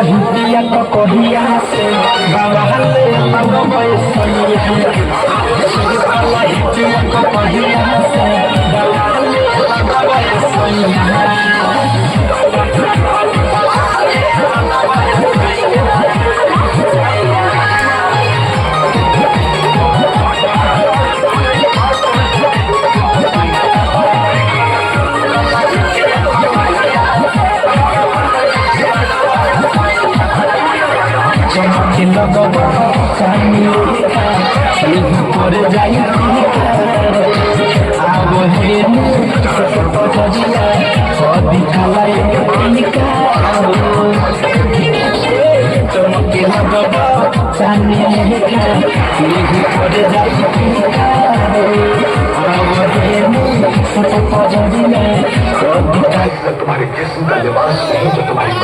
Hitia ko kohia se bawale magoy sonia Allah hitia ko kohia se bawale magoy sonia করে যাই চমকে করে যাই तुम्हारे जिस्म का लिबास नहीं जो तुम्हारी